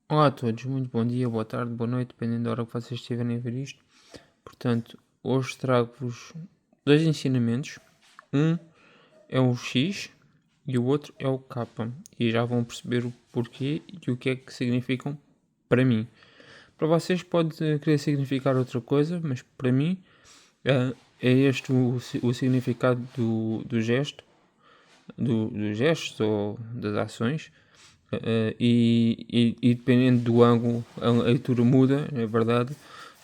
Olá a todos, muito bom dia, boa tarde, boa noite, dependendo da hora que vocês estiverem a ver isto. Portanto, hoje trago-vos dois ensinamentos. Um é o X e o outro é o K. E já vão perceber o porquê e o que é que significam para mim. Para vocês pode querer significar outra coisa, mas para mim é este o significado do gesto, dos gestos ou das ações. E dependendo do ângulo, a leitura muda, é verdade.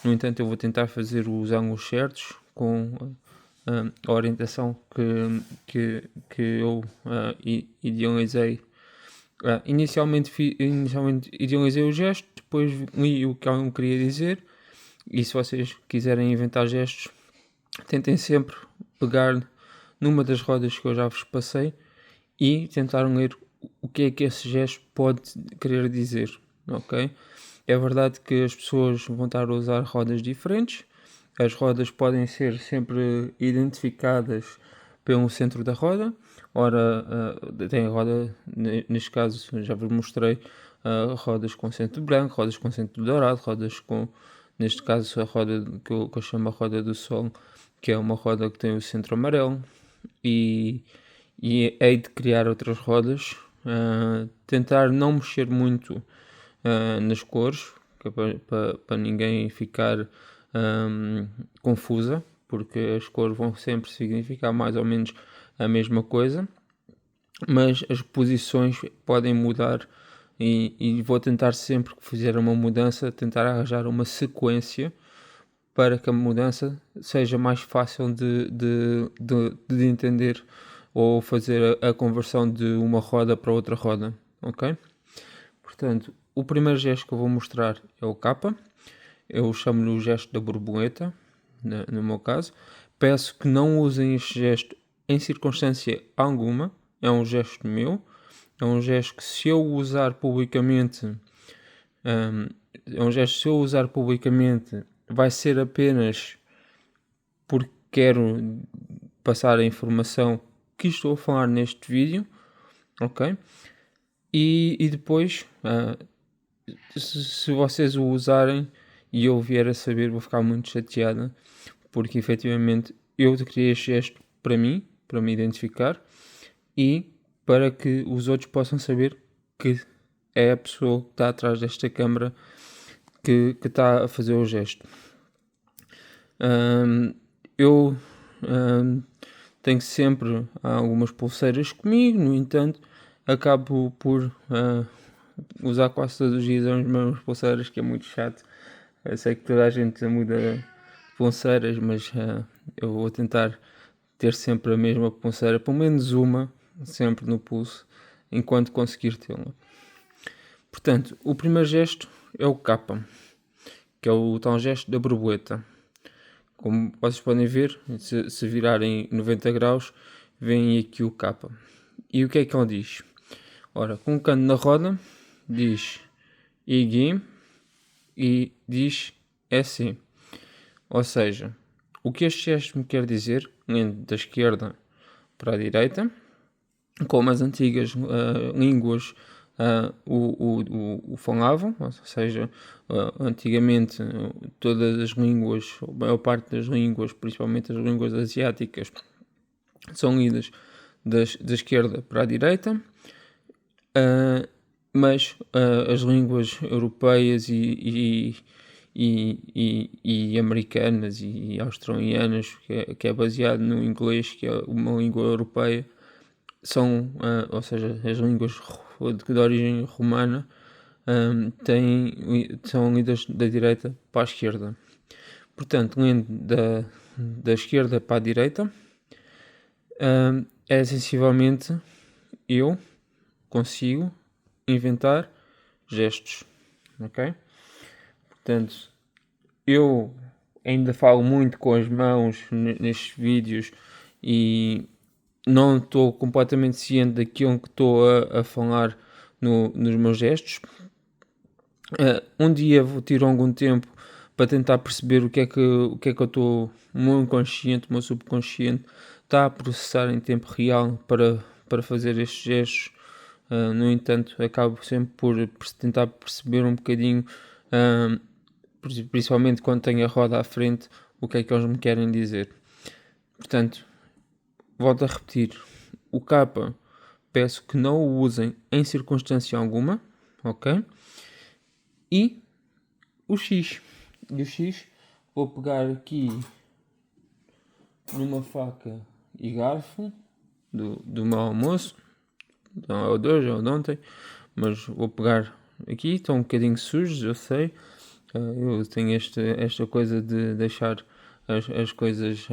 No entanto, eu vou tentar fazer os ângulos certos com a orientação que eu idealizei. Inicialmente idealizei o gesto, depois li o que eu queria dizer. E se vocês quiserem inventar gestos, tentem sempre pegar numa das rodas que eu já vos passei e tentar ler o que é que esse gesto pode querer dizer, ok? É verdade que as pessoas vão estar a usar rodas diferentes, as rodas podem ser sempre identificadas pelo centro da roda, ora, tem a roda, neste caso já vos mostrei, rodas com centro branco, rodas com centro dourado, rodas com, neste caso a roda que eu chamo a roda do sol, que é uma roda que tem o centro amarelo, e hei de criar outras rodas, tentar não mexer muito nas cores, que é para ninguém ficar confusa, porque as cores vão sempre significar mais ou menos a mesma coisa, mas as posições podem mudar e vou tentar sempre que fizer uma mudança, tentar arranjar uma sequência para que a mudança seja mais fácil de entender ou fazer a conversão de uma roda para outra roda, ok? Portanto, o primeiro gesto que eu vou mostrar é o K. Eu chamo-lhe o gesto da borboleta, no meu caso. Peço que não usem este gesto em circunstância alguma. É um gesto meu. É um gesto que se eu usar publicamente, vai ser apenas porque quero passar a informação que estou a falar neste vídeo, ok? E depois, se vocês o usarem e eu vier a saber, vou ficar muito chateada, porque efetivamente eu criei este gesto para mim, para me identificar e para que os outros possam saber que é a pessoa que está atrás desta câmara que está a fazer o gesto. Eu tenho sempre algumas pulseiras comigo, no entanto, acabo por usar quase todos os dias as mesmas pulseiras, que é muito chato. Eu sei que toda a gente muda pulseiras, mas eu vou tentar ter sempre a mesma pulseira, pelo menos uma, sempre no pulso, enquanto conseguir tê-la. Portanto, o primeiro gesto é o K, que é o tal gesto da borboleta. Como vocês podem ver, se virarem 90 graus, vem aqui o K. E o que é que ele diz? Ora, colocando na roda, diz IG e diz SI. Ou seja, o que este gesto me quer dizer, indo da esquerda para a direita, como as antigas línguas o falavam, ou seja, antigamente todas as línguas, a maior parte das línguas, principalmente as línguas asiáticas, são lidas da esquerda para a direita, mas as línguas europeias e americanas e australianas, que é baseado no inglês, que é uma língua europeia, são, ou seja, as línguas de origem romana, são lidas da direita para a esquerda. Portanto, lendo da esquerda para a direita, é sensivelmente eu consigo inventar gestos, ok? Portanto, eu ainda falo muito com as mãos nestes vídeos e não estou completamente ciente daquilo que estou a falar nos meus gestos. Um dia vou tirar algum tempo para tentar perceber o que é que eu estou, o meu inconsciente, o meu subconsciente está a processar em tempo real para fazer estes gestos No entanto, acabo sempre por tentar perceber um bocadinho, principalmente quando tenho a roda à frente, o que é que eles me querem dizer. Portanto, volto a repetir, o K peço que não o usem em circunstância alguma, ok? E o X. E o X vou pegar aqui numa faca e garfo do meu almoço. Não é o de hoje, é o de ontem. Mas vou pegar aqui, estão um bocadinho sujos, eu sei. Eu tenho esta coisa de deixar as coisas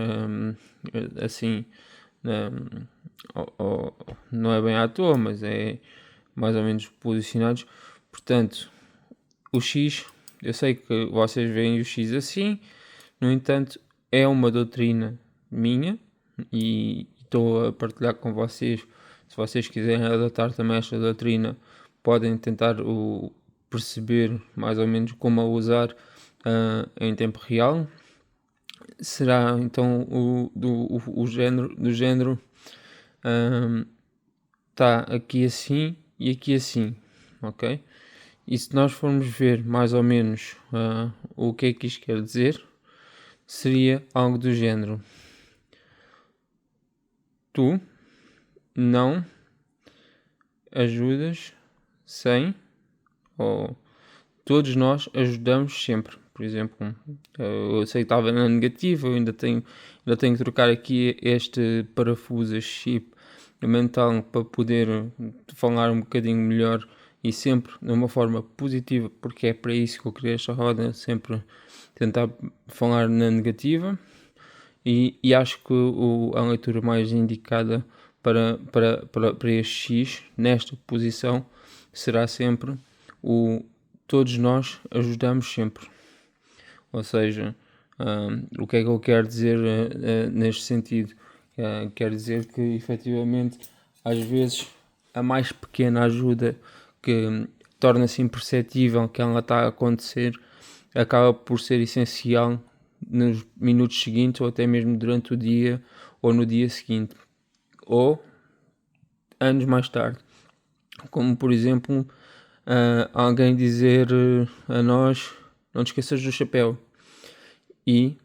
assim, não é bem à toa, mas é mais ou menos posicionados. Portanto, o X, eu sei que vocês veem o X assim, no entanto, é uma doutrina minha e estou a partilhar com vocês. Se vocês quiserem adotar também esta doutrina, podem tentar perceber mais ou menos como a usar em tempo real. Será então o género do género está aqui assim e aqui assim, ok? E se nós formos ver mais ou menos o que é que isto quer dizer, seria algo do género: tu não ajudas sem, ou todos nós ajudamos sempre. Por exemplo, eu sei que estava na negativa, eu ainda tenho que trocar aqui este parafuso, este chip mental, para poder falar um bocadinho melhor e sempre de uma forma positiva, porque é para isso que eu criei esta roda, sempre tentar falar na negativa. E acho que a leitura mais indicada para este X, nesta posição, será sempre o todos nós ajudamos sempre. Ou seja, o que é que eu quero dizer neste sentido? Quero dizer que, efetivamente, às vezes, a mais pequena ajuda que torna-se imperceptível que ela está a acontecer, acaba por ser essencial nos minutos seguintes, ou até mesmo durante o dia, ou no dia seguinte, ou anos mais tarde. Como, por exemplo, alguém dizer a nós: não te esqueças do chapéu. E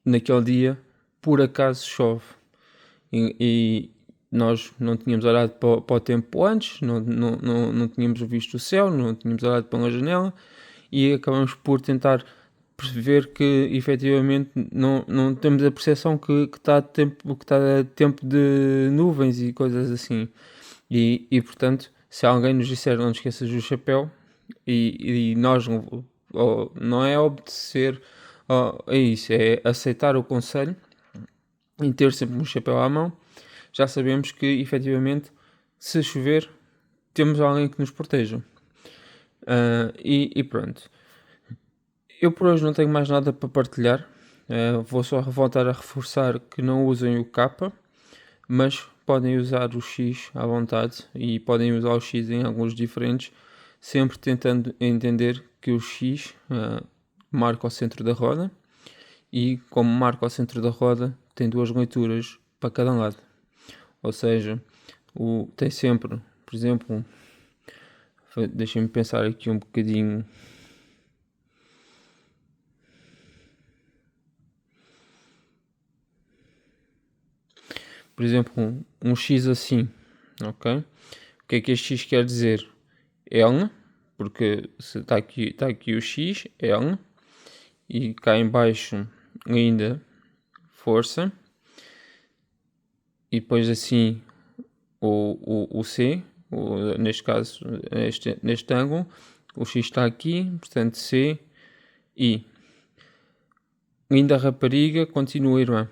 naquele dia, por acaso, chove. E nós não tínhamos olhado para o tempo antes, não tínhamos visto o céu, não tínhamos olhado para uma janela, e acabamos por tentar perceber que efetivamente não temos a percepção que está tempo de nuvens e coisas assim. E portanto, se alguém nos disser não te esqueças do chapéu, e nós não é obedecer a isso, é aceitar o conselho e ter sempre um chapéu à mão, já sabemos que efetivamente, se chover, temos alguém que nos proteja. E pronto. Eu por hoje não tenho mais nada para partilhar. Vou só voltar a reforçar que não usem o K, mas podem usar o X à vontade e podem usar o X em alguns diferentes, sempre tentando entender que o X marca o centro da roda, e como marca o centro da roda, tem duas leituras para cada lado. Ou seja, tem sempre, por exemplo, deixem-me pensar aqui um bocadinho. Por exemplo, um X assim, ok? O que é que este X quer dizer? L, porque se está aqui o X, L, e cá em baixo ainda força, e depois assim o C, neste caso, neste ângulo, o X está aqui, portanto C, I. Ainda a rapariga continua irmã.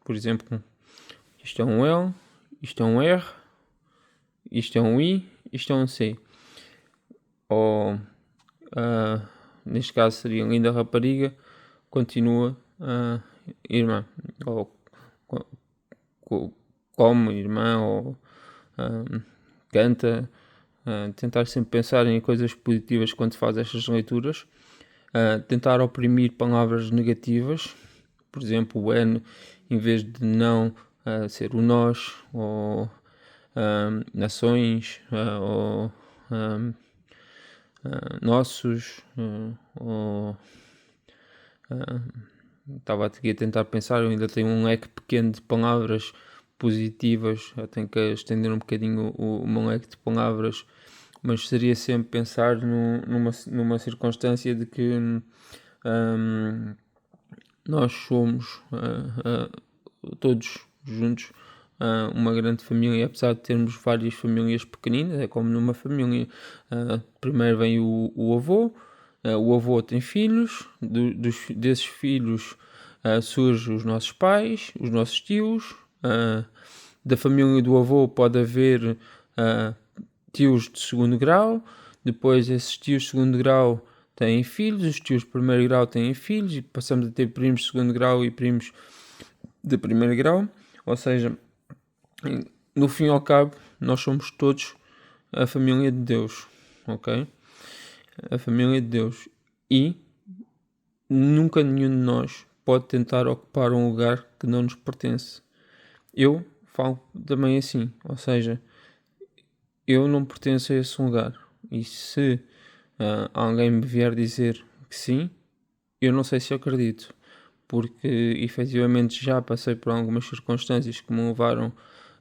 Por exemplo, isto é um L, isto é um R, isto é um I, isto é um C. Ou, neste caso seria linda rapariga, continua irmã. Ou come irmã, ou canta. Tentar sempre pensar em coisas positivas quando faz estas leituras. Tentar oprimir palavras negativas. Por exemplo, o N, em vez de não ser o nós, ou nações, ou nossos, ou estava aqui a tentar pensar, eu ainda tenho um leque pequeno de palavras positivas, eu tenho que estender um bocadinho o meu leque de palavras, mas seria sempre pensar numa circunstância de que nós somos todos juntos uma grande família, apesar de termos várias famílias pequeninas, é como numa família. Primeiro vem o avô. O avô tem filhos, desses filhos surgem os nossos pais, os nossos tios. Da família do avô pode haver tios de segundo grau, depois esses tios de segundo grau têm filhos, os tios de primeiro grau têm filhos, e passamos a ter primos de segundo grau e primos de primeiro grau. Ou seja, no fim e ao cabo, nós somos todos a família de Deus, ok? A família de Deus. E nunca nenhum de nós pode tentar ocupar um lugar que não nos pertence. Eu falo também assim, ou seja, eu não pertenço a esse lugar. E se alguém me vier dizer que sim, eu não sei se acredito, porque efetivamente já passei por algumas circunstâncias que me levaram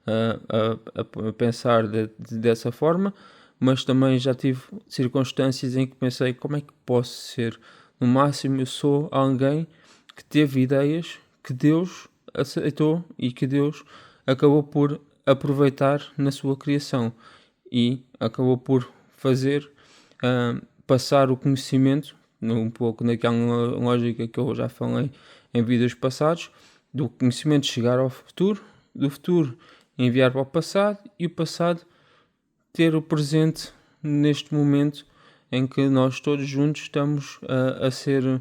a pensar dessa forma, mas também já tive circunstâncias em que pensei: como é que posso ser? No máximo eu sou alguém que teve ideias que Deus aceitou e que Deus acabou por aproveitar na sua criação e acabou por fazer passar o conhecimento, um pouco naquela lógica que eu já falei em vídeos passados, do conhecimento chegar ao futuro, do futuro enviar para o passado e o passado ter o presente neste momento em que nós todos juntos estamos a ser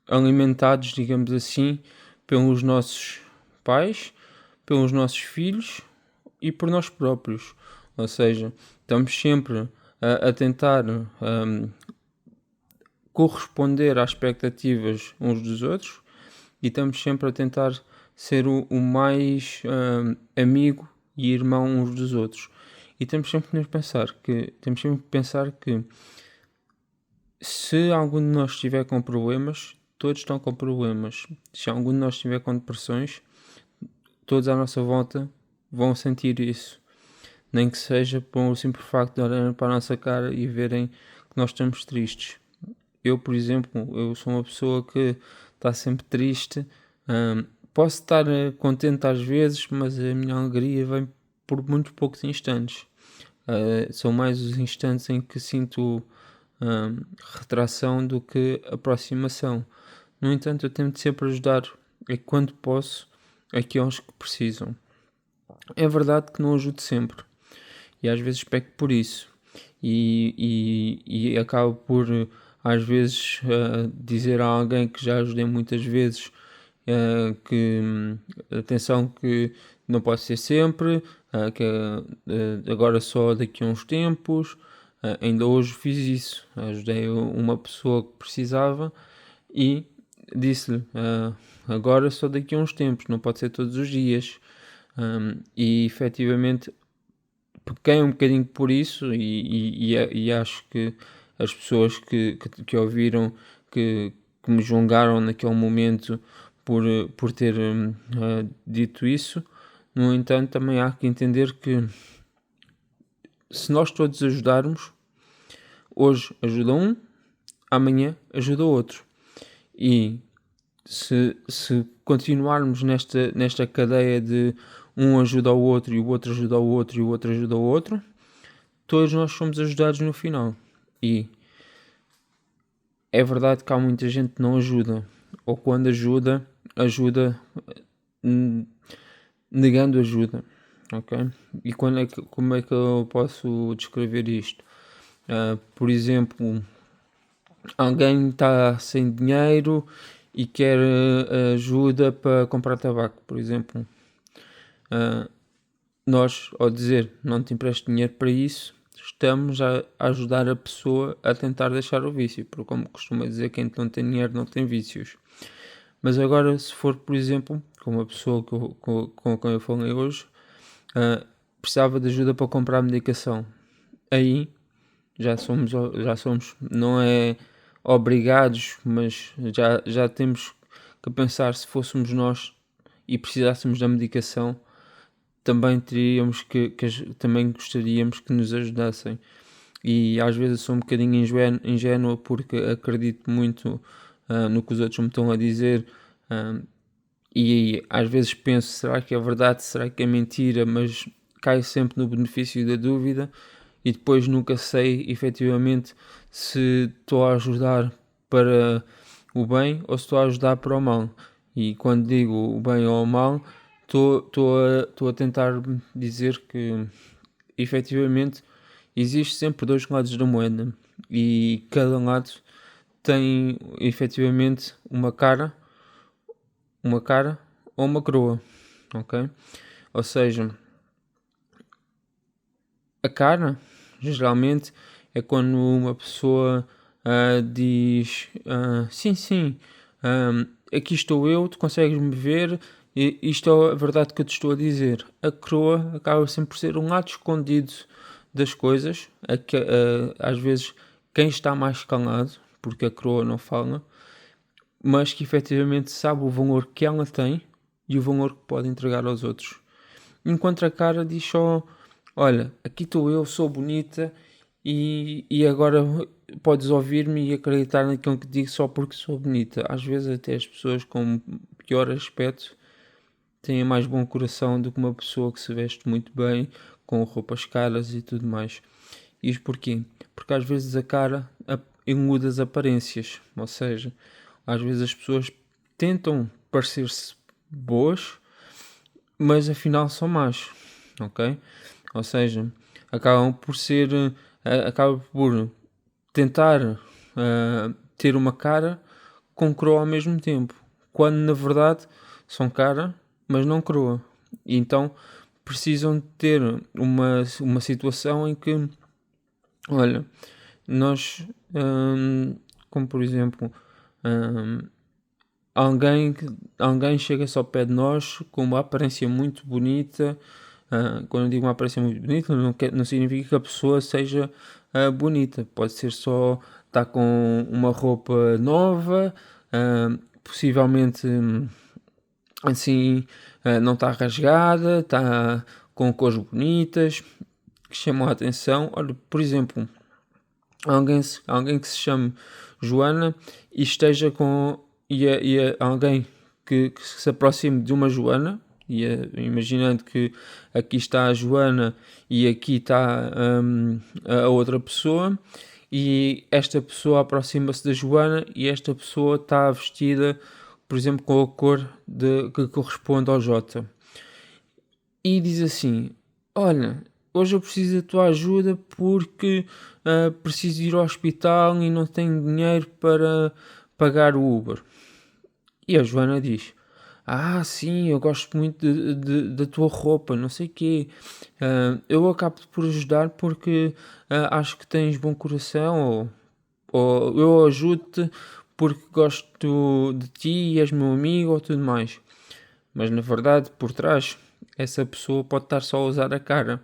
alimentados, digamos assim, pelos nossos pais, pelos nossos filhos e por nós próprios. Ou seja, estamos sempre a tentar corresponder às expectativas uns dos outros e estamos sempre a tentar ser o mais amigo e irmão uns dos outros. E temos sempre que pensar que se algum de nós estiver com problemas, todos estão com problemas. Se algum de nós estiver com depressões, todos à nossa volta vão sentir isso. Nem que seja por um simples facto de olharem para a nossa cara e verem que nós estamos tristes. Eu, por exemplo, eu sou uma pessoa que está sempre triste. Posso estar contente às vezes, mas a minha alegria vem por muito poucos instantes. São mais os instantes em que sinto retração do que aproximação. No entanto, eu tento sempre ajudar, quando posso, aqueles que precisam. É verdade que não ajudo sempre, e às vezes peco por isso, e acabo por às vezes dizer a alguém que já ajudei muitas vezes que atenção, que não pode ser sempre, que agora só daqui a uns tempos. Ainda hoje fiz isso, ajudei uma pessoa que precisava e disse-lhe agora só daqui a uns tempos, não pode ser todos os dias. E efetivamente pequei um bocadinho por isso, e acho que as pessoas que ouviram, que me julgaram naquele momento por ter dito isso. No entanto, também há que entender que se nós todos ajudarmos, hoje ajuda um, amanhã ajuda outro. E se continuarmos nesta cadeia de um ajuda ao outro, e o outro ajuda ao outro, e o outro ajuda ao outro, todos nós somos ajudados no final. E é verdade que há muita gente que não ajuda, ou quando ajuda negando ajuda, ok? E como é que eu posso descrever isto? Por exemplo, alguém está sem dinheiro e quer ajuda para comprar tabaco, por exemplo. Nós, ao dizer não te empresto dinheiro para isso, estamos a ajudar a pessoa a tentar deixar o vício, porque, como costuma dizer, quem não tem dinheiro não tem vícios. Mas agora, se for, por exemplo, com uma pessoa com quem eu falei hoje, precisava de ajuda para comprar medicação. Aí já somos, não é obrigados, mas já temos que pensar, se fôssemos nós e precisássemos da medicação, também teríamos também gostaríamos que nos ajudassem. E às vezes sou um bocadinho ingênuo porque acredito muito no que os outros me estão a dizer, e às vezes penso, será que é verdade, será que é mentira, mas caio sempre no benefício da dúvida e depois nunca sei efetivamente se estou a ajudar para o bem ou se estou a ajudar para o mal. E quando digo o bem ou o mal, estou a tentar dizer que efetivamente existe sempre dois lados da moeda e cada lado tem efetivamente uma cara ou uma coroa, ok? Ou seja, a cara geralmente é quando uma pessoa diz sim, aqui estou eu, tu consegues me ver, e isto é a verdade que eu te estou a dizer. A coroa acaba sempre por ser um lado escondido das coisas, às vezes quem está mais calado, porque a coroa não fala, mas que efetivamente sabe o valor que ela tem e o valor que pode entregar aos outros. Enquanto a cara diz só, olha, aqui estou eu, sou bonita e agora podes ouvir-me e acreditar naquilo que digo só porque sou bonita. Às vezes até as pessoas com pior aspecto têm mais bom coração do que uma pessoa que se veste muito bem, com roupas caras e tudo mais. Isto porquê? Porque às vezes a cara ilude as aparências, ou seja, às vezes as pessoas tentam parecer-se boas, mas afinal são más, ok? Ou seja, acaba por tentar ter uma cara com coroa ao mesmo tempo, quando na verdade são cara, mas não coroa. E então precisam ter uma situação em que, olha, nós, como por exemplo, alguém chega-se ao pé de nós com uma aparência muito bonita. Quando eu digo uma aparência muito bonita, não significa que a pessoa seja bonita. Pode ser só estar com uma roupa nova, possivelmente assim, não está rasgada, está com cores bonitas que chamam a atenção. Olha, por exemplo, alguém que se chame Joana e esteja com alguém que se aproxime de uma Joana, imaginando que aqui está a Joana e aqui está a outra pessoa, e esta pessoa aproxima-se da Joana e esta pessoa está vestida, por exemplo, com a cor que corresponde ao J. E diz assim, olha, hoje eu preciso da tua ajuda porque preciso ir ao hospital e não tenho dinheiro para pagar o Uber. E a Joana diz, sim, eu gosto muito da tua roupa, não sei o quê. Eu acabo por ajudar porque acho que tens bom coração, ou eu ajudo-te porque gosto de ti e és meu amigo ou tudo mais. Mas na verdade, por trás, essa pessoa pode estar só a usar a cara,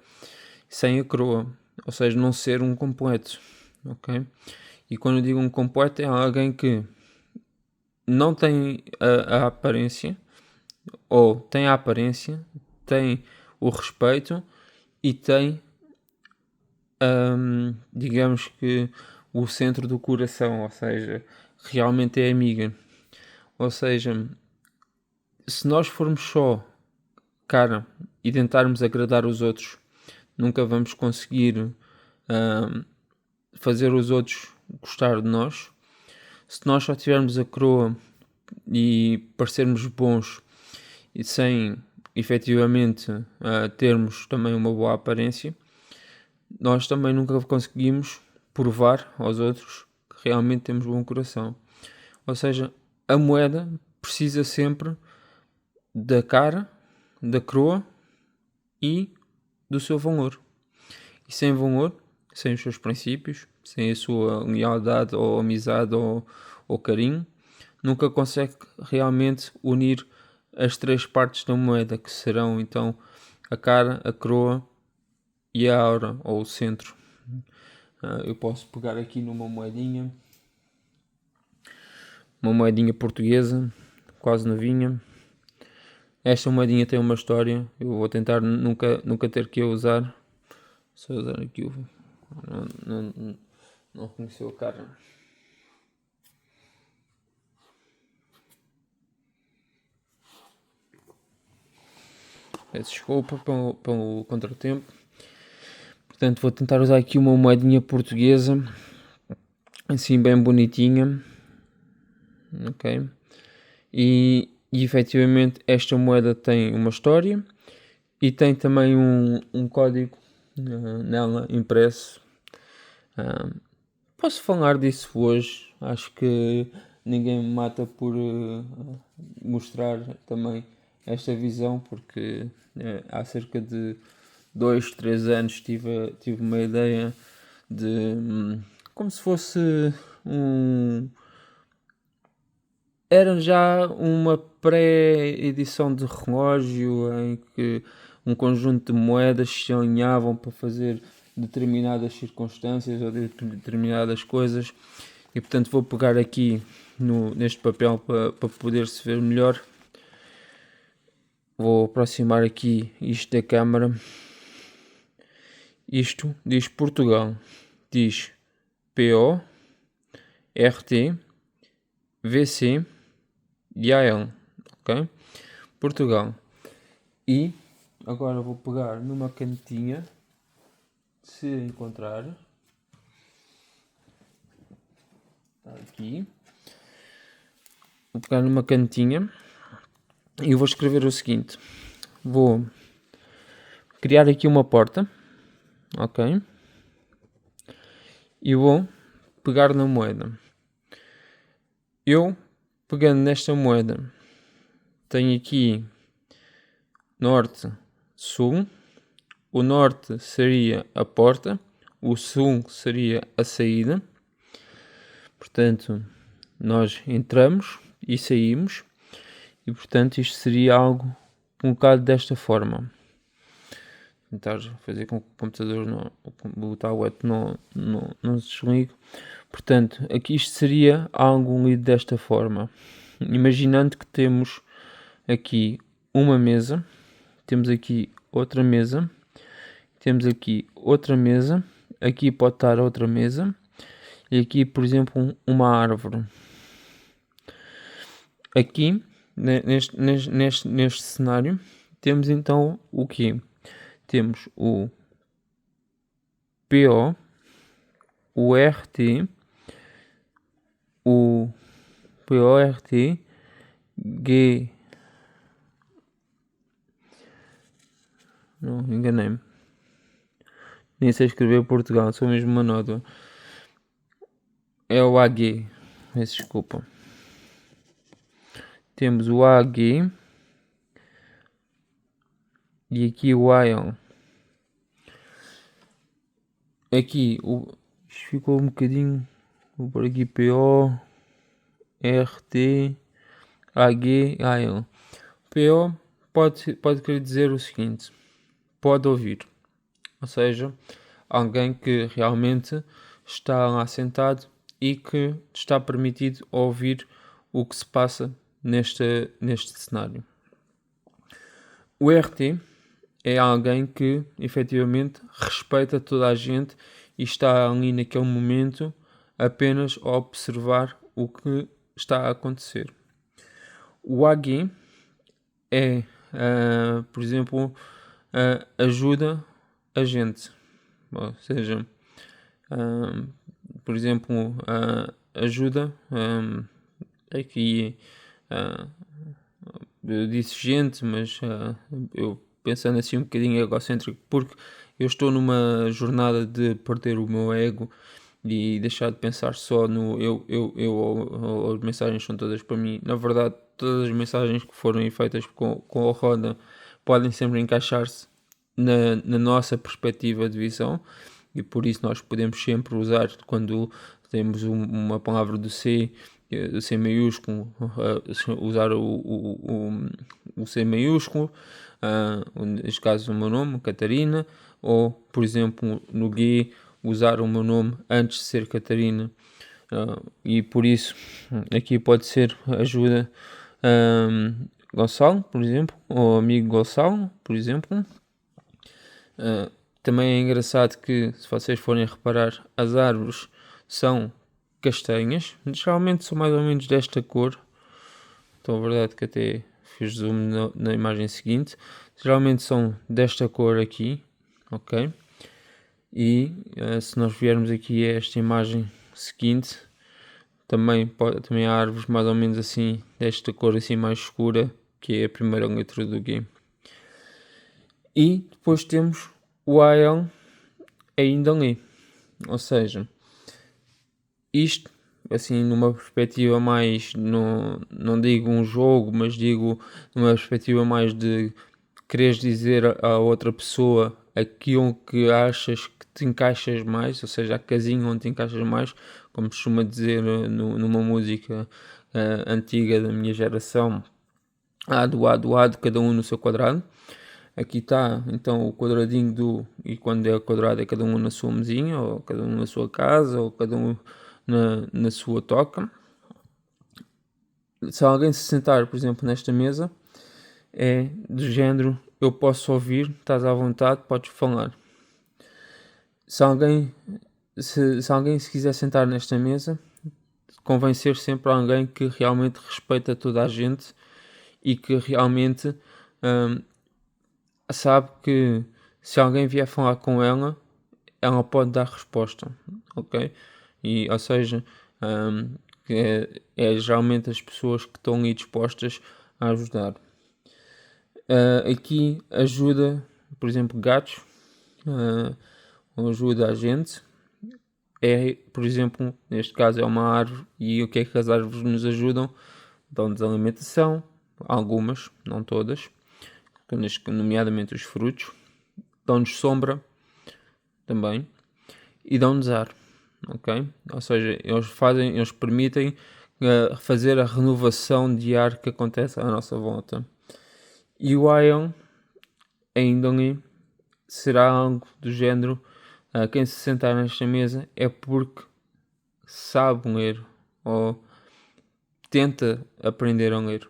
sem a coroa. Ou seja, não ser um completo. Ok? E quando eu digo um completo, é alguém que não tem a aparência, ou tem a aparência, tem o respeito e tem, digamos que, o centro do coração, ou seja, realmente é amiga. Ou seja, se nós formos só cara e tentarmos agradar os outros, nunca vamos conseguir fazer os outros gostar de nós. Se nós só tivermos a coroa e parecermos bons e sem efetivamente termos também uma boa aparência, nós também nunca conseguimos provar aos outros que realmente temos bom coração. Ou seja, a moeda precisa sempre da cara, da coroa e do seu valor. E sem valor, sem os seus princípios, sem a sua lealdade ou amizade ou carinho, nunca consegue realmente unir as três partes da moeda, que serão então a cara, a coroa e a aura, ou o centro. Eu posso pegar aqui numa moedinha, uma moedinha portuguesa, quase novinha. Esta moedinha tem uma história, eu vou tentar nunca ter que a usar. Só usar aqui o... Não reconheceu a cara. Peço desculpa pelo contratempo. Portanto, vou tentar usar aqui uma moedinha portuguesa, assim bem bonitinha. Ok. E efetivamente esta moeda tem uma história e tem também um código nela impresso. Posso falar disso hoje. Acho que ninguém me mata por mostrar também esta visão, porque há cerca de 2-3 anos tive uma ideia de como se fosse era já uma pré-edição de relógio em que um conjunto de moedas se alinhavam para fazer determinadas circunstâncias ou determinadas coisas, e portanto vou pegar aqui neste papel para poder se ver melhor. Vou aproximar aqui isto da câmara. Isto diz Portugal, diz PO, RT, VC e AL, ok? Portugal. E agora vou pegar numa canetinha, se encontrar, está aqui, vou pegar numa canetinha e vou escrever o seguinte: vou criar aqui uma porta, ok? E vou pegar na moeda. Eu, pegando nesta moeda, tenho aqui norte, sul. O norte seria a porta, o sul seria a saída. Portanto, nós entramos e saímos, e portanto isto seria algo colocado desta forma. Tentar fazer com que o computador, o tablet não se desligue. Portanto, aqui isto seria algo lido desta forma. Imaginando que temos aqui uma mesa, temos aqui outra mesa, temos aqui outra mesa, aqui pode estar outra mesa, e aqui, por exemplo, uma árvore. Aqui, neste cenário, temos então o quê? Temos o PO, o RT, o PORT, G... Não, enganei-me. Nem sei escrever Portugal, sou mesmo uma nota. É o AG, peço desculpa. Temos o AG e aqui o ION. Aqui isto ficou um bocadinho. Vou por aqui PO, RT, AG, ION. PO pode querer dizer o seguinte: pode ouvir, ou seja, alguém que realmente está lá sentado e que está permitido ouvir o que se passa neste cenário. O RT é alguém que efetivamente respeita toda a gente e está ali naquele momento apenas a observar o que está a acontecer. O AG é, por exemplo, ajuda a gente, ou seja, por exemplo, ajuda aqui, eu disse gente, mas eu pensando assim um bocadinho egocêntrico, porque eu estou numa jornada de perder o meu ego e deixar de pensar só no ou as mensagens são todas para mim. Na verdade, todas as mensagens que foram feitas com a roda podem sempre encaixar-se na nossa perspectiva de visão, e por isso nós podemos sempre usar, quando temos uma palavra do C maiúsculo, usar o C maiúsculo. neste caso o meu nome, Catarina, ou por exemplo no GUI usar o meu nome antes de ser Catarina. E por isso aqui pode ser ajuda Gonçalo, por exemplo, ou amigo Gonçalo, por exemplo. Também é engraçado que, se vocês forem reparar, as árvores são castanhas, geralmente são mais ou menos desta cor. Então a verdade que até fiz zoom na imagem seguinte, geralmente são desta cor aqui, ok? E se nós viermos aqui a esta imagem seguinte, também há árvores mais ou menos assim, desta cor assim mais escura, que é a primeira letra do game. E depois temos o AL ainda ali, ou seja, isto assim numa perspectiva mais, não digo um jogo, mas digo numa perspectiva mais de quereres dizer a outra pessoa aquilo que achas que te encaixas mais, ou seja, a casinha onde te encaixas mais, como costuma dizer numa música antiga da minha geração, A do A, cada um no seu quadrado. Aqui está então o quadradinho e quando é quadrado é cada um na sua mesinha, ou cada um na sua casa, ou cada um na sua toca. Se alguém se sentar, por exemplo, nesta mesa, é do género, eu posso ouvir, estás à vontade, podes falar. Se alguém se quiser sentar nesta mesa, convém ser sempre alguém que realmente respeita toda a gente e que realmente sabe que se alguém vier falar com ela, ela pode dar resposta, ok? E, ou seja, que é geralmente as pessoas que estão ali dispostas a ajudar. Aqui ajuda, por exemplo, gatos, ajuda a gente. É, por exemplo, neste caso é uma árvore, e o que é que as árvores nos ajudam? Dão-nos alimentação, algumas, não todas, nomeadamente os frutos, dão-nos sombra também e dão-nos ar, ok? Ou seja, eles permitem fazer a renovação de ar que acontece à nossa volta. E o Ion ainda ali será algo do género, quem se sentar nesta mesa é porque sabe ler ou tenta aprender a ler.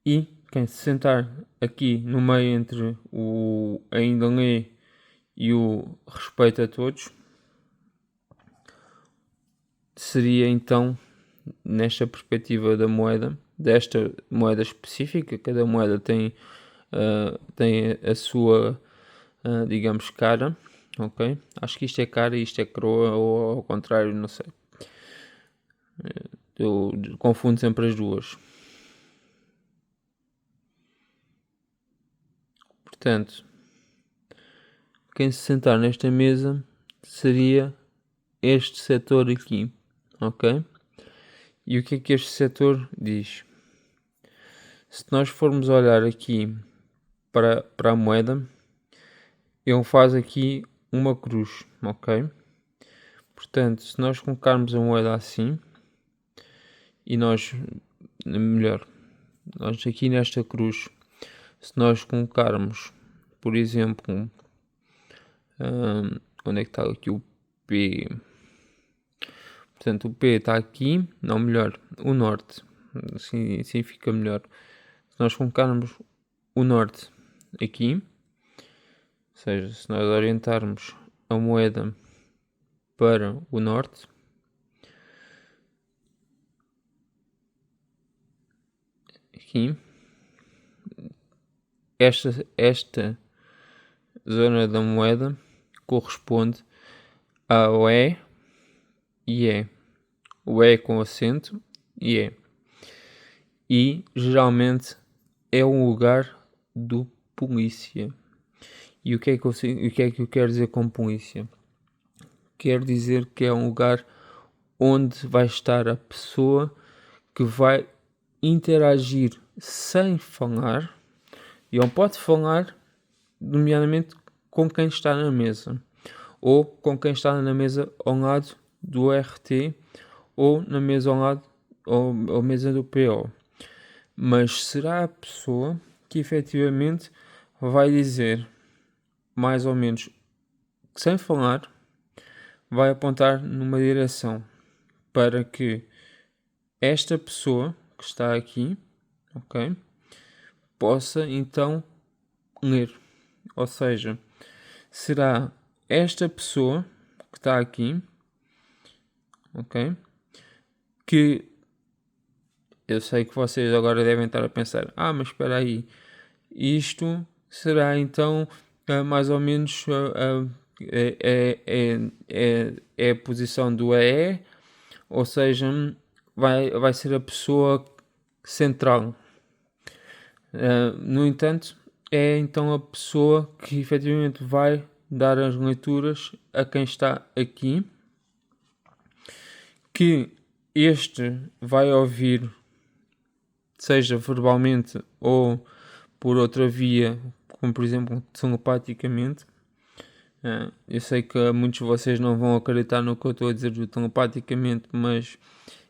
E quem se sentar aqui no meio entre o ainda lê e o respeito a todos, seria então, nesta perspectiva da moeda, desta moeda específica, cada moeda tem a sua, digamos, cara, ok? Acho que isto é cara e isto é coroa, ou ao contrário, não sei. Eu confundo sempre as duas. Portanto, quem se sentar nesta mesa seria este setor aqui, ok? E o que é que este setor diz? Se nós formos olhar aqui para a moeda, ele faz aqui uma cruz, ok? Portanto, se nós colocarmos a moeda assim, e nós aqui nesta cruz, se nós colocarmos, por exemplo, onde é que está aqui o P? Portanto, o P está aqui, não, melhor, o norte, assim fica melhor. Se nós colocarmos o norte aqui, ou seja, se nós orientarmos a moeda para o norte, aqui, esta zona da moeda corresponde ao E e E. O E com acento e E. E geralmente é um lugar do polícia. E o que é que eu quero dizer com polícia? Quero dizer que é um lugar onde vai estar a pessoa que vai interagir sem falar, e não pode falar, nomeadamente com quem está na mesa, ou com quem está na mesa ao lado do RT, ou na mesa ao lado, ou mesa do PO. Mas será a pessoa que efetivamente vai dizer, mais ou menos, sem falar, vai apontar numa direção para que esta pessoa que está aqui, ok, possa então ler. Ou seja, será esta pessoa que está aqui, ok, que eu sei que vocês agora devem estar a pensar, mas espera aí, isto será então mais ou menos é a posição do EE, ou seja, vai ser a pessoa central. No entanto, é então a pessoa que efetivamente vai dar as leituras a quem está aqui, que este vai ouvir, seja verbalmente ou por outra via, como por exemplo telepaticamente. Eu sei que muitos de vocês não vão acreditar no que eu estou a dizer do telepaticamente, mas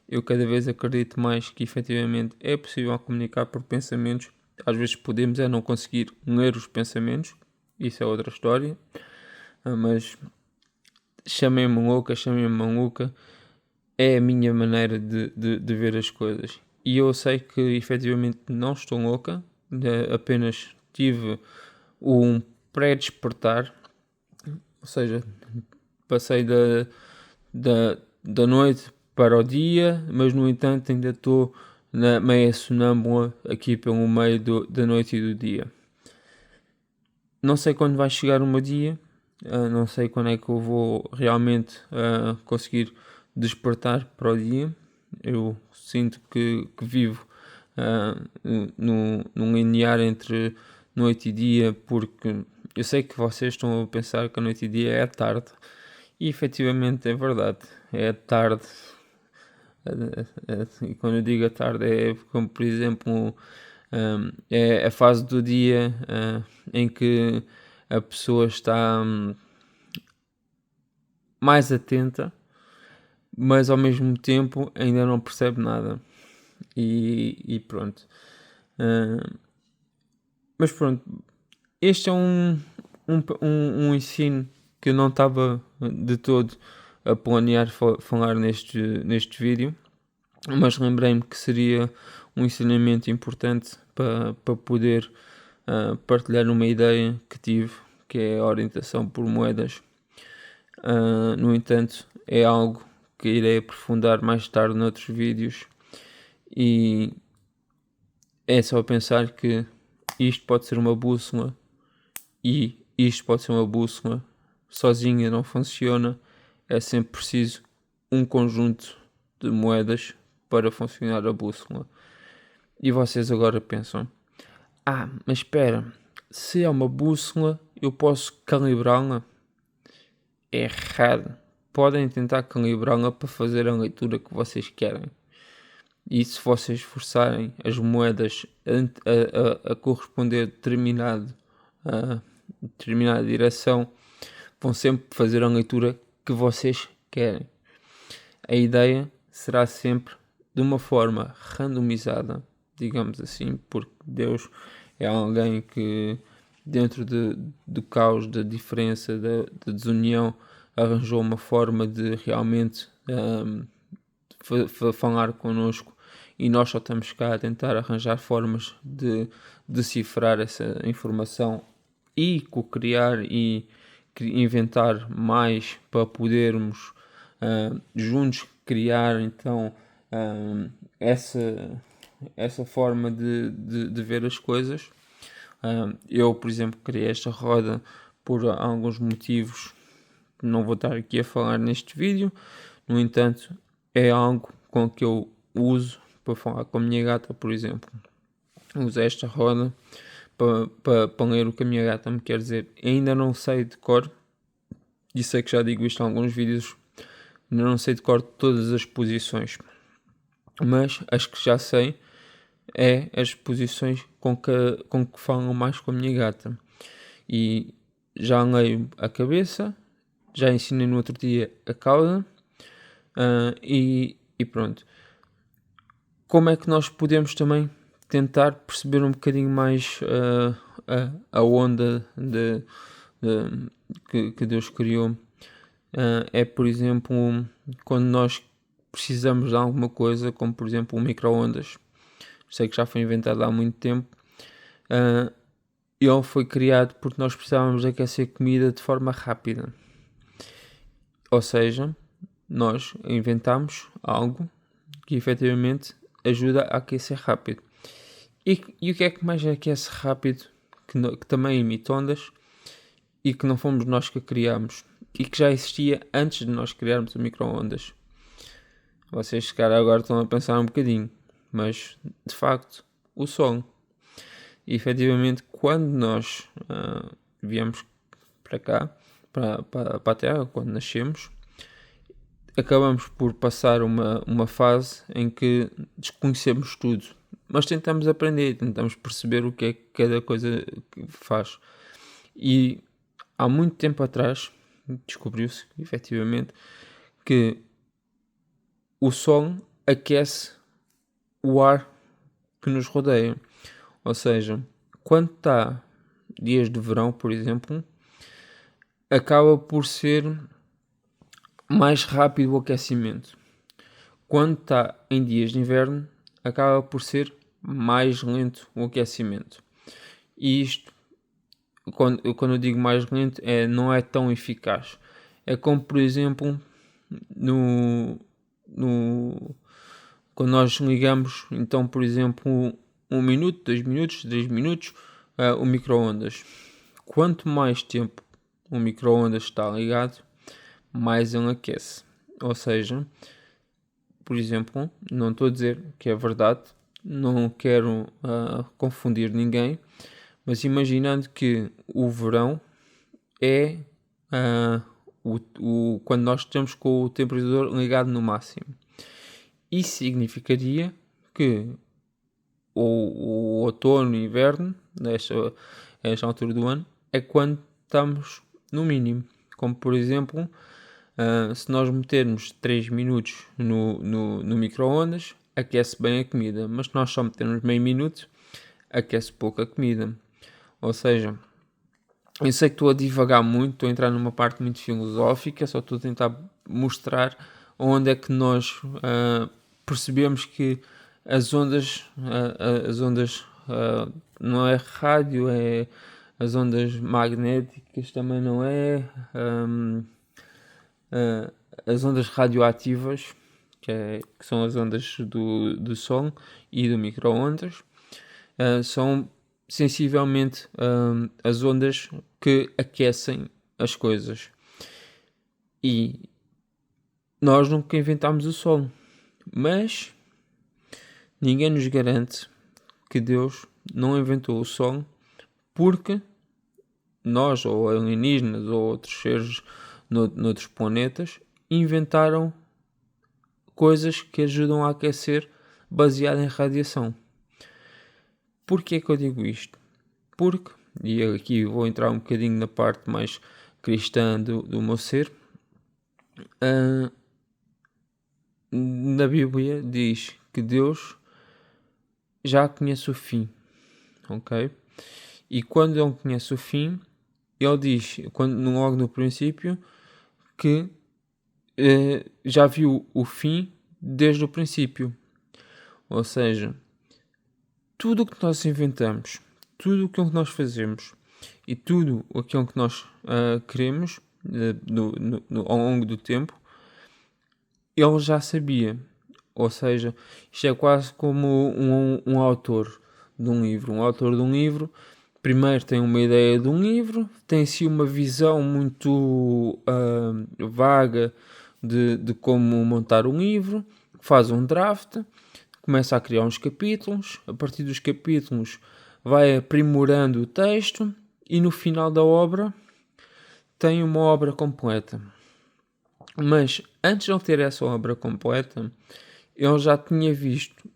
eu cada vez acredito mais que efetivamente é possível comunicar por pensamentos. Às vezes podemos não conseguir ler os pensamentos, isso é outra história, mas chamem-me louca, chamem-me maluca, é a minha maneira de ver as coisas. E eu sei que efetivamente não estou louca, apenas tive um pré-despertar, ou seja, passei da noite para o dia, mas no entanto ainda estou na meia sonâmbula aqui pelo meio da noite e do dia. Não sei quando vai chegar o meu dia, não sei quando é que eu vou realmente conseguir despertar para o dia. Eu sinto que vivo num linear entre noite e dia, porque eu sei que vocês estão a pensar que a noite e dia é a tarde, e efetivamente é verdade, é a tarde. E quando eu digo a tarde é como, por exemplo, é a fase do dia em que a pessoa está mais atenta, mas ao mesmo tempo ainda não percebe nada. E pronto. Mas pronto, este é um ensino que eu não estava de todo a planear falar neste vídeo, mas lembrei-me que seria um ensinamento importante para poder partilhar uma ideia que tive, que é a orientação por moedas. No entanto, é algo que irei aprofundar mais tarde noutros vídeos, e é só pensar que isto pode ser uma bússola, e isto pode ser uma bússola, sozinha não funciona, é sempre preciso um conjunto de moedas para funcionar a bússola. E vocês agora pensam, mas espera, se é uma bússola eu posso calibrá-la? É errado. Podem tentar calibrá-la para fazer a leitura que vocês querem. E se vocês forçarem as moedas a corresponder a determinada direção, vão sempre fazer a leitura que vocês querem. A ideia será sempre de uma forma randomizada, digamos assim, porque Deus é alguém que, dentro do caos, da diferença, da desunião, arranjou uma forma de realmente falar connosco, e nós só estamos cá a tentar arranjar formas de decifrar essa informação e co-criar e inventar mais para podermos juntos criar então essa forma de ver as coisas. Eu, por exemplo, criei esta roda por alguns motivos que não vou estar aqui a falar neste vídeo. No entanto, é algo com que eu uso para falar com a minha gata, por exemplo. Uso esta roda para ler o que a minha gata me quer dizer. Ainda não sei de cor, e sei que já digo isto em alguns vídeos, ainda não sei de cor todas as posições, mas as que já sei é as posições com que falam mais com a minha gata. E já leio a cabeça, já ensinei no outro dia a cauda, e pronto. Como é que nós podemos também tentar perceber um bocadinho mais a onda que Deus criou. É, por exemplo, quando nós precisamos de alguma coisa, como por exemplo um micro-ondas. Sei que já foi inventado há muito tempo. Ele foi criado porque nós precisávamos de aquecer comida de forma rápida. Ou seja, nós inventamos algo que efetivamente ajuda a aquecer rápido. E o que é que mais aquece rápido, que também emite ondas, e que não fomos nós que criámos, e que já existia antes de nós criarmos o micro-ondas? Vocês, cara, agora estão a pensar um bocadinho, mas de facto, o som. E efetivamente, quando nós viemos para cá, para a Terra, quando nascemos, acabamos por passar uma fase em que desconhecemos tudo, mas tentamos aprender, tentamos perceber o que é que cada coisa faz. E há muito tempo atrás descobriu-se, efetivamente, que o som aquece o ar que nos rodeia. Ou seja, quando está dias de verão, por exemplo, acaba por ser mais rápido o aquecimento. Quando está em dias de inverno, acaba por ser mais lento o aquecimento. E isto, quando eu digo mais lento, não é tão eficaz. É como, por exemplo, quando nós ligamos, então, por exemplo, 1 minuto, 2 minutos, 3 minutos, o micro-ondas. Quanto mais tempo o micro-ondas está ligado, mais ele aquece. Ou seja, por exemplo, não estou a dizer que é verdade, não quero confundir ninguém, mas imaginando que o verão é quando nós estamos com o temperador ligado no máximo. Isso significaria que o outono e inverno, nesta altura do ano, é quando estamos no mínimo. Como por exemplo, se nós metermos 3 minutos no micro-ondas, aquece bem a comida. Mas se nós só metermos meio minuto, aquece pouco a comida. Ou seja, eu sei que estou a divagar muito, estou a entrar numa parte muito filosófica, só estou a tentar mostrar onde é que nós percebemos que as ondas não é rádio, é as ondas magnéticas também não é, as ondas radioativas, que são as ondas do som e do micro-ondas, são sensivelmente as ondas que aquecem as coisas. E nós nunca inventámos o som, mas ninguém nos garante que Deus não inventou o som porque nós, ou alienígenas, ou outros seres noutros planetas, inventaram coisas que ajudam a aquecer baseado em radiação. Porquê que eu digo isto? Porque, e aqui vou entrar um bocadinho na parte mais cristã do meu ser, na Bíblia diz que Deus já conhece o fim, ok? E quando Ele conhece o fim, Ele diz, logo no princípio, que já viu o fim desde o princípio. Ou seja, tudo o que nós inventamos, tudo o que nós fazemos e tudo aquilo que nós queremos ao longo do tempo, ele já sabia. Ou seja, isto é quase como um autor de um livro. Um autor de um livro primeiro tem uma ideia de um livro, tem-se uma visão muito vaga de como montar um livro, faz um draft, começa a criar uns capítulos, a partir dos capítulos vai aprimorando o texto e no final da obra tem uma obra completa. Mas antes de ele ter essa obra completa, ele já tinha visto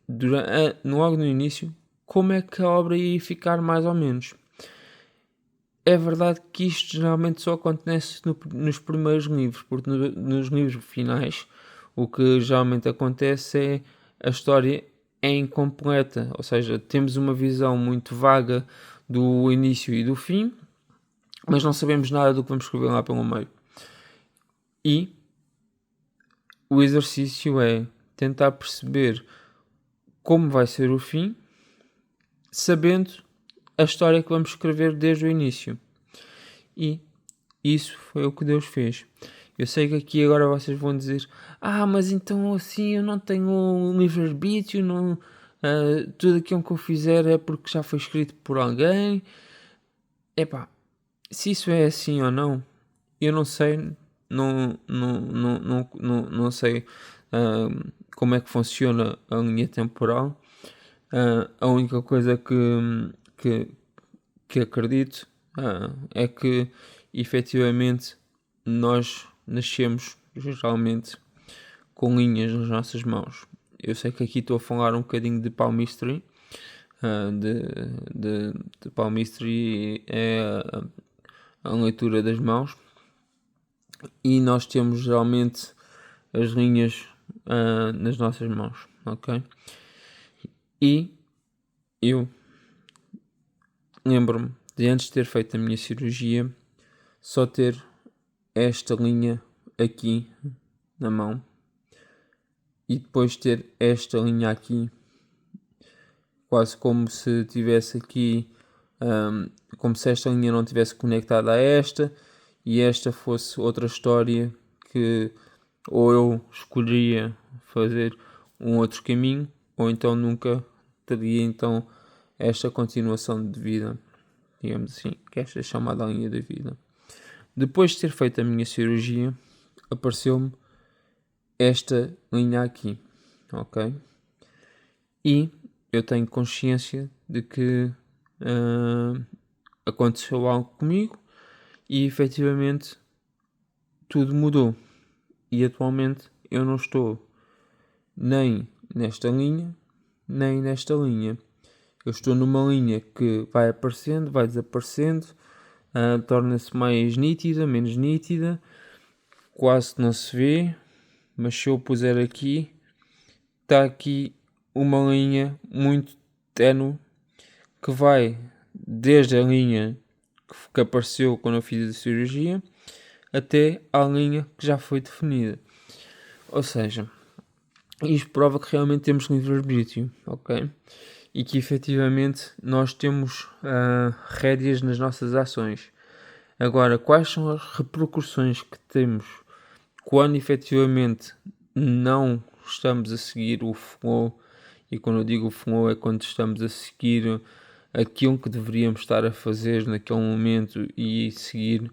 logo no início como é que a obra ia ficar mais ou menos. É verdade que isto geralmente só acontece nos primeiros livros, porque nos livros finais o que geralmente acontece é a história é incompleta, ou seja, temos uma visão muito vaga do início e do fim, mas não sabemos nada do que vamos escrever lá pelo meio. E o exercício é tentar perceber como vai ser o fim, sabendo a história que vamos escrever desde o início. E isso foi o que Deus fez. Eu sei que aqui agora vocês vão dizer: mas então assim eu não tenho livre-arbítrio, não, tudo aquilo que eu fizer é porque já foi escrito por alguém. Epá, se isso é assim ou não, eu não sei, não sei como é que funciona a linha temporal. A única coisa que acredito é que efetivamente nós nascemos geralmente com linhas nas nossas mãos. Eu sei que aqui estou a falar um bocadinho de palmistry. De palmistry é a leitura das mãos, e nós temos geralmente as linhas nas nossas mãos, ok? E eu lembro-me de, antes de ter feito a minha cirurgia, só ter esta linha aqui na mão e depois ter esta linha aqui, quase como se tivesse aqui, como se esta linha não tivesse conectada a esta e esta fosse outra história que ou eu escolheria fazer um outro caminho, ou então nunca teria então esta continuação de vida, digamos assim, que esta é chamada a linha da vida. Depois de ter feito a minha cirurgia, apareceu-me esta linha aqui, ok? E eu tenho consciência de que aconteceu algo comigo e efetivamente tudo mudou. E atualmente eu não estou nem nesta linha, nem nesta linha. Eu estou numa linha que vai aparecendo, vai desaparecendo, torna-se mais nítida, menos nítida, quase não se vê, mas se eu puser aqui, está aqui uma linha muito ténue que vai desde a linha que apareceu quando eu fiz a cirurgia até à linha que já foi definida. Ou seja, isto prova que realmente temos livre-arbítrio, ok? E que efetivamente nós temos rédeas nas nossas ações. Agora, quais são as repercussões que temos quando efetivamente não estamos a seguir o flow? E quando eu digo o flow é quando estamos a seguir aquilo que deveríamos estar a fazer naquele momento e seguir,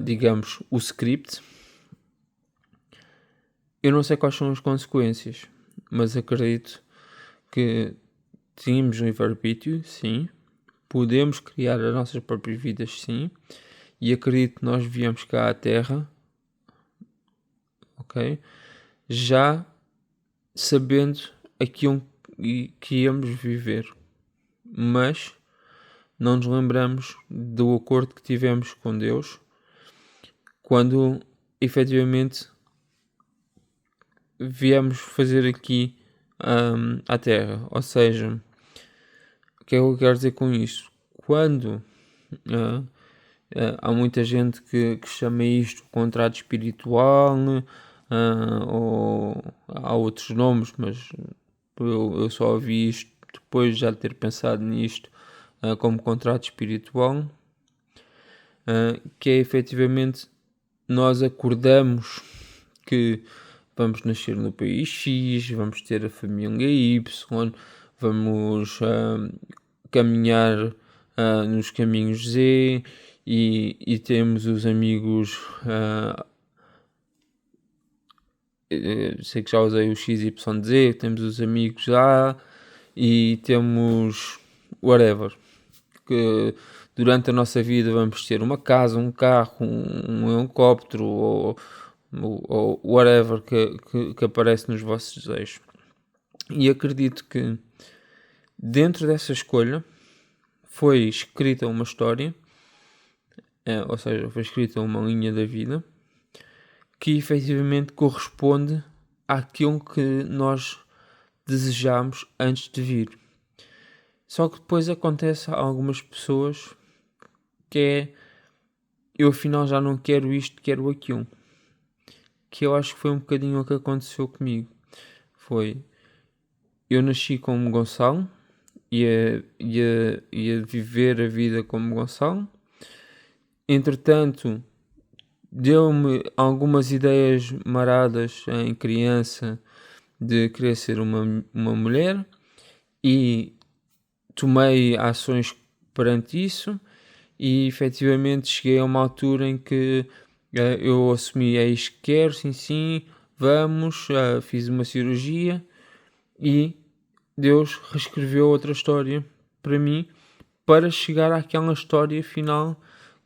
digamos, o script. Eu não sei quais são as consequências, mas acredito que temos livre-arbítrio, sim. Podemos criar as nossas próprias vidas, sim. E acredito que nós viemos cá à Terra, ok? Já sabendo aquilo que íamos viver. Mas não nos lembramos do acordo que tivemos com Deus quando efetivamente viemos fazer aqui à Terra. Ou seja, o que é que eu quero dizer com isto? Quando há muita gente que chama isto contrato espiritual, ou há outros nomes, mas eu só ouvi isto depois de já ter pensado nisto como contrato espiritual, que é efetivamente nós acordamos que vamos nascer no país X, vamos ter a família Y, vamos caminhar nos caminhos Z e temos os amigos. Sei que já usei o XYZ, temos os amigos A e temos whatever. Que durante a nossa vida vamos ter uma casa, um carro, um helicóptero ou whatever que aparece nos vossos desejos. E acredito que dentro dessa escolha foi escrita uma história, ou seja, foi escrita uma linha da vida que efetivamente corresponde àquilo que nós desejámos antes de vir. Só que depois acontece a algumas pessoas que é, eu afinal já não quero isto, quero aquilo. Que eu acho que foi um bocadinho o que aconteceu comigo. Foi, eu nasci como Gonçalo, ia viver a vida como Gonçalo. Entretanto, deu-me algumas ideias maradas em criança de querer ser uma mulher e tomei ações perante isso e efetivamente cheguei a uma altura em que eu assumi, é isto que quero, sim, vamos, fiz uma cirurgia e Deus reescreveu outra história para mim para chegar àquela história final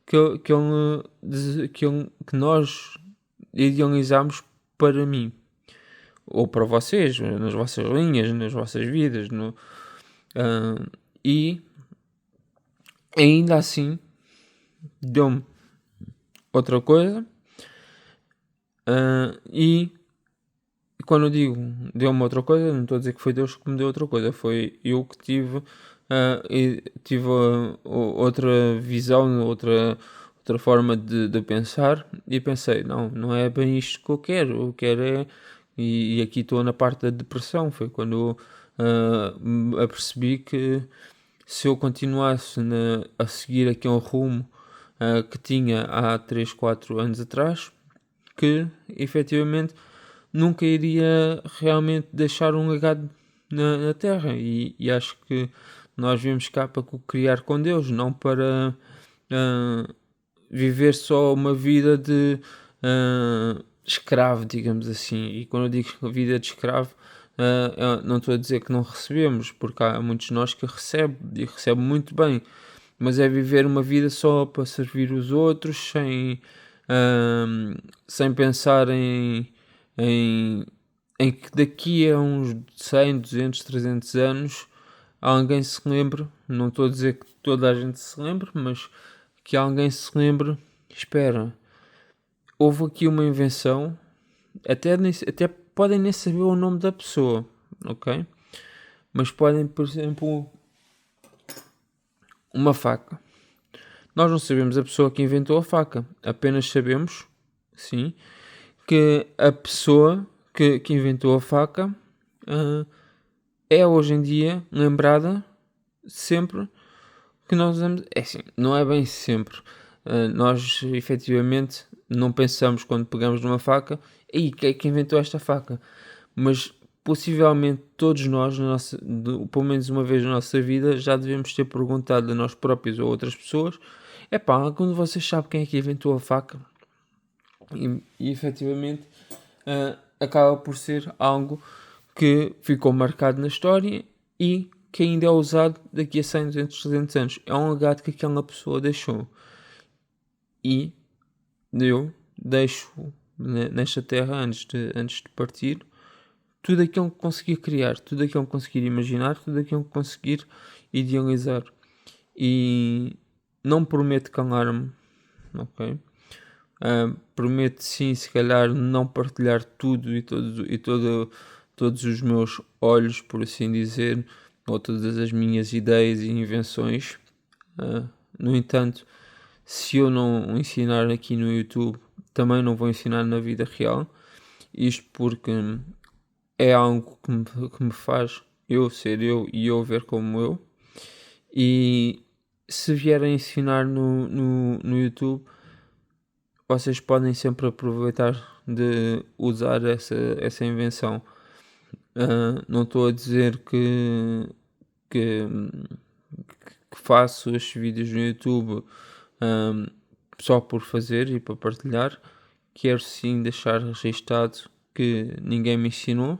que nós idealizamos para mim ou para vocês, nas vossas linhas, nas vossas vidas, e ainda assim deu-me outra coisa, e quando eu digo deu-me outra coisa, não estou a dizer que foi Deus que me deu outra coisa, foi eu que tive outra visão, outra forma de pensar e pensei, não é bem isto que eu quero é, e aqui estou na parte da depressão, foi quando eu apercebi que se eu continuasse a seguir aquele rumo que tinha há 3, 4 anos atrás, que efetivamente nunca iria realmente deixar um legado na Terra. E acho que nós viemos cá para criar com Deus, não para viver só uma vida de escravo, digamos assim. E quando eu digo vida de escravo, não estou a dizer que não recebemos, porque há muitos de nós que recebem e recebem muito bem, mas é viver uma vida só para servir os outros, sem pensar em que daqui a uns 100, 200, 300 anos alguém se lembre, não estou a dizer que toda a gente se lembre, mas que alguém se lembre, espera, houve aqui uma invenção, até podem nem saber o nome da pessoa, ok? Mas podem, por exemplo, uma faca. Nós não sabemos a pessoa que inventou a faca, apenas sabemos, sim, que a pessoa que inventou a faca é hoje em dia lembrada sempre que nós usamos. É assim, não é bem sempre. Nós efetivamente não pensamos quando pegamos numa faca, e quem é que inventou esta faca? Mas possivelmente todos nós, pelo menos uma vez na nossa vida, já devemos ter perguntado a nós próprios ou a outras pessoas: epá, quando vocês sabem quem é que inventou a faca? E efetivamente acaba por ser algo que ficou marcado na história e que ainda é usado daqui a 100, 200, 300 anos. É um legado que aquela pessoa deixou. E eu deixo nesta terra, antes de partir, tudo aquilo que conseguir criar, tudo aquilo que conseguir imaginar, tudo aquilo que conseguir idealizar. E não prometo calar-me, ok? Prometo sim, se calhar, não partilhar tudo e todos os meus olhos, por assim dizer, ou todas as minhas ideias e invenções. No entanto, se eu não ensinar aqui no YouTube, também não vou ensinar na vida real. Isto porque é algo que me faz eu ser eu e eu ver como eu. E se vierem ensinar no YouTube, vocês podem sempre aproveitar de usar essa invenção. Não estou a dizer que faço estes vídeos no YouTube só por fazer e para partilhar. Quero sim deixar registado que ninguém me ensinou,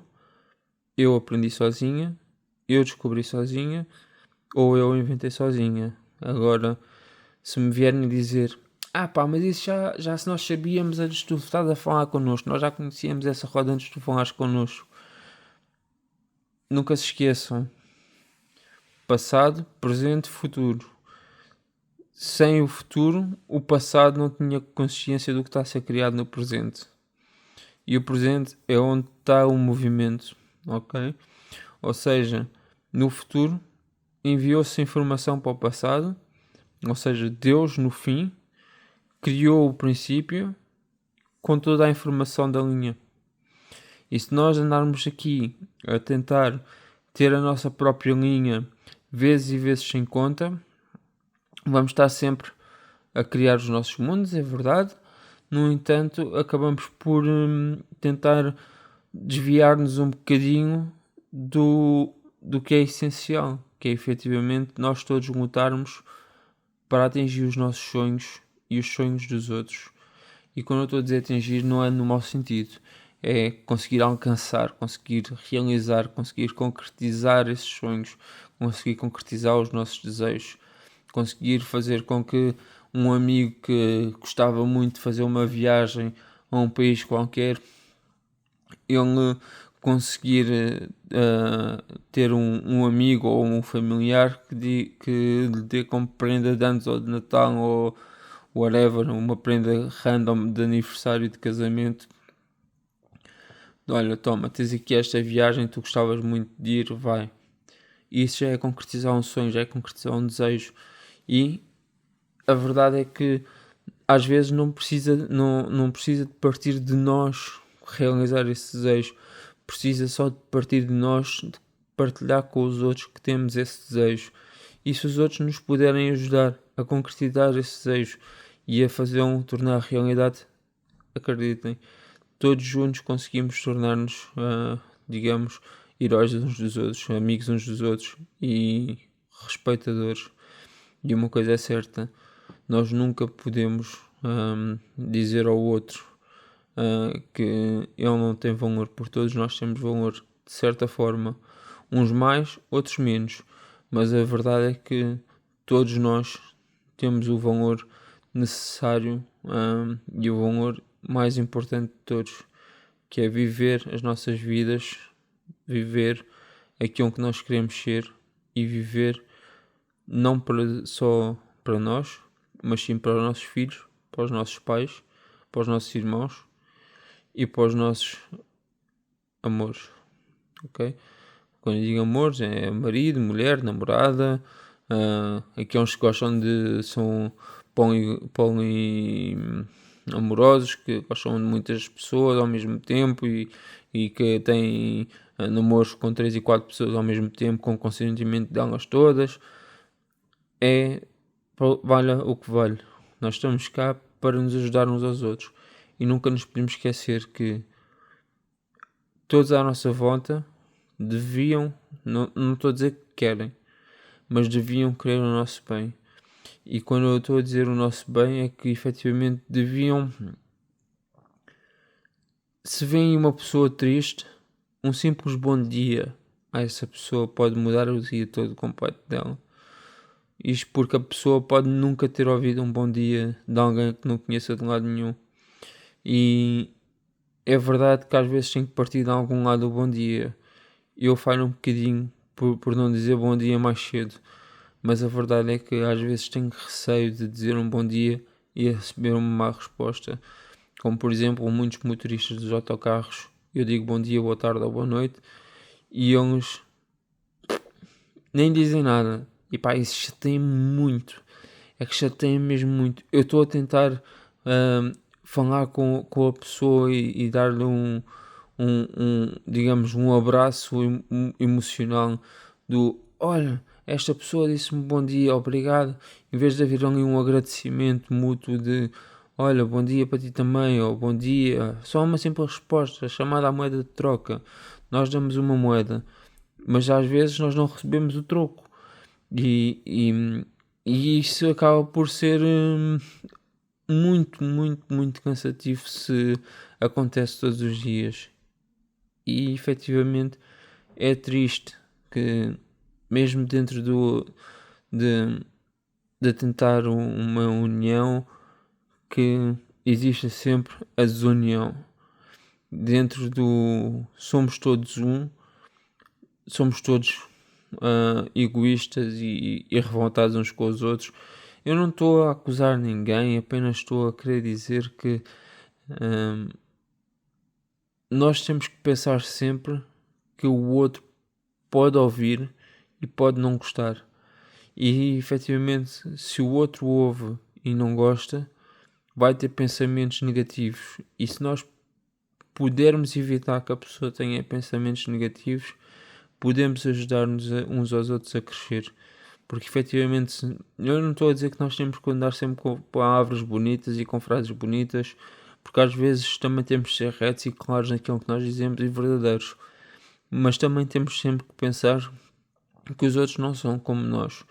eu aprendi sozinha, eu descobri sozinha ou eu inventei sozinha. Agora, se me vierem dizer: mas isso já se nós sabíamos antes de tu estás a falar connosco, nós já conhecíamos essa roda antes de tu falares connosco. Nunca se esqueçam: passado, presente, futuro. Sem o futuro, o passado não tinha consciência do que está a ser criado no presente. E o presente é onde está o movimento, ok? Ou seja, no futuro enviou-se informação para o passado, ou seja, Deus no fim criou o princípio com toda a informação da linha. E se nós andarmos aqui a tentar ter a nossa própria linha vezes e vezes sem conta, vamos estar sempre a criar os nossos mundos, é verdade. No entanto, acabamos por tentar desviar-nos um bocadinho do que é essencial, que é efetivamente nós todos lutarmos para atingir os nossos sonhos e os sonhos dos outros. E quando eu estou a dizer atingir, não é no mau sentido, é conseguir alcançar, conseguir realizar, conseguir concretizar esses sonhos, conseguir concretizar os nossos desejos, conseguir fazer com que um amigo que gostava muito de fazer uma viagem a um país qualquer, ele conseguir ter um amigo ou um familiar que lhe dê como prenda de anos ou de Natal ou whatever, uma prenda random de aniversário de casamento. Olha, toma, tens aqui esta viagem, tu gostavas muito de ir, vai. Isso já é concretizar um sonho, já é concretizar um desejo. E a verdade é que às vezes não precisa de partir de nós realizar esse desejo. Precisa só de partir de nós, de partilhar com os outros que temos esse desejo. E se os outros nos puderem ajudar a concretizar esse desejo e a fazê-lo tornar realidade, acreditem, todos juntos conseguimos tornar-nos, digamos, heróis uns dos outros, amigos uns dos outros e respeitadores. E uma coisa é certa, nós nunca podemos dizer ao outro que ele não tem valor, porque todos nós temos valor, de certa forma, uns mais, outros menos, mas a verdade é que todos nós temos o valor necessário e o valor mais importante de todos, que é viver as nossas vidas, viver aquilo que nós queremos ser e viver não só para nós, mas sim para os nossos filhos, para os nossos pais, para os nossos irmãos e para os nossos amores, ok? Quando eu digo amores é marido, mulher, namorada, aqueles que gostam são amorosos, que gostam de muitas pessoas ao mesmo tempo e que têm namoros com 3 e 4 pessoas ao mesmo tempo, com consentimento delas todas. Vale o que vale. Nós estamos cá para nos ajudar uns aos outros e nunca nos podemos esquecer que todos à nossa volta deviam, não estou a dizer que querem, mas deviam querer o nosso bem. E quando eu estou a dizer o nosso bem é que efetivamente deviam, se vem uma pessoa triste, um simples bom dia a essa pessoa pode mudar o dia todo completo dela. Isto porque a pessoa pode nunca ter ouvido um bom dia de alguém que não conheça de lado nenhum. E é verdade que às vezes tem que partir de algum lado o bom dia. Eu falho um bocadinho por não dizer bom dia mais cedo. Mas a verdade é que às vezes tenho receio de dizer um bom dia e receber uma má resposta. Como por exemplo, muitos motoristas dos autocarros, eu digo bom dia, boa tarde ou boa noite e eles nem dizem nada. E pá, isso chateia-me muito. É que chateia-me mesmo muito. Eu estou a tentar falar com a pessoa e dar-lhe digamos, um abraço emocional do, olha, esta pessoa disse-me bom dia, obrigado, em vez de haver ali um agradecimento mútuo de, olha, bom dia para ti também, ou bom dia, só uma simples resposta, chamada à moeda de troca. Nós damos uma moeda, mas às vezes nós não recebemos o troco. E isso acaba por ser muito, muito, muito cansativo se acontece todos os dias. E efetivamente é triste que mesmo dentro de tentar uma união, que exista sempre a desunião. Dentro do somos todos somos todos egoístas e revoltados uns com os outros. Eu não estou a acusar ninguém, apenas estou a querer dizer que nós temos que pensar sempre que o outro pode ouvir e pode não gostar. E efetivamente, se o outro ouve e não gosta, vai ter pensamentos negativos. E se nós pudermos evitar que a pessoa tenha pensamentos negativos, podemos ajudar-nos uns aos outros a crescer. Porque efetivamente, eu não estou a dizer que nós temos que andar sempre com palavras bonitas e com frases bonitas, porque às vezes também temos que ser retos e claros naquilo que nós dizemos e verdadeiros. Mas também temos sempre que pensar que os outros não são como nós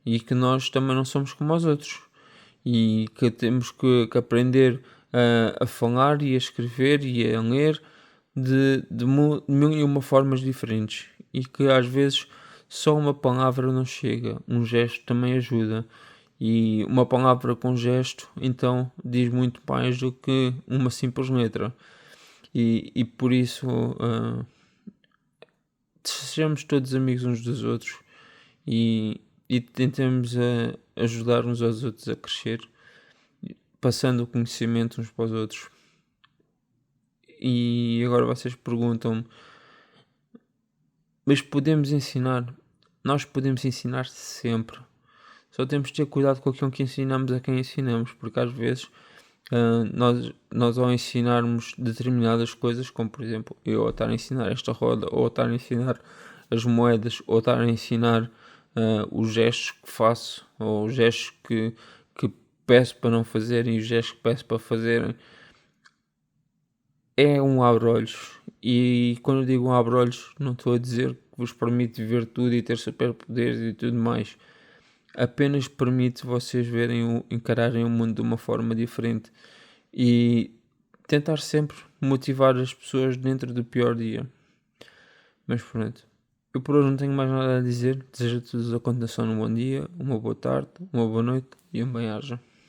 e que nós também não somos como os outros e que temos que aprender a falar e a escrever e a ler de mil e uma formas diferentes e que às vezes só uma palavra não chega, um gesto também ajuda e uma palavra com gesto então diz muito mais do que uma simples letra e por isso sejamos todos amigos uns dos outros e tentemos ajudar uns aos outros a crescer, passando o conhecimento uns para os outros. E agora vocês perguntam-me, mas podemos ensinar? Nós podemos ensinar sempre. Só temos de ter cuidado com aquilo que ensinamos a quem ensinamos, porque às vezes nós ao ensinarmos determinadas coisas, como por exemplo eu a estar a ensinar esta roda, ou a estar a ensinar as moedas, ou a estar a ensinar os gestos que faço, ou os gestos que peço para não fazerem e os gestos que peço para fazerem, é um abre-olhos. E quando eu digo um abre-olhos, não estou a dizer que vos permite ver tudo e ter superpoderes e tudo mais. Apenas permite vocês verem, encararem o mundo de uma forma diferente e tentar sempre motivar as pessoas dentro do pior dia. Mas pronto, eu por hoje não tenho mais nada a dizer. Desejo a todos a continuação de um bom dia, uma boa tarde, uma boa noite e um bem-aja.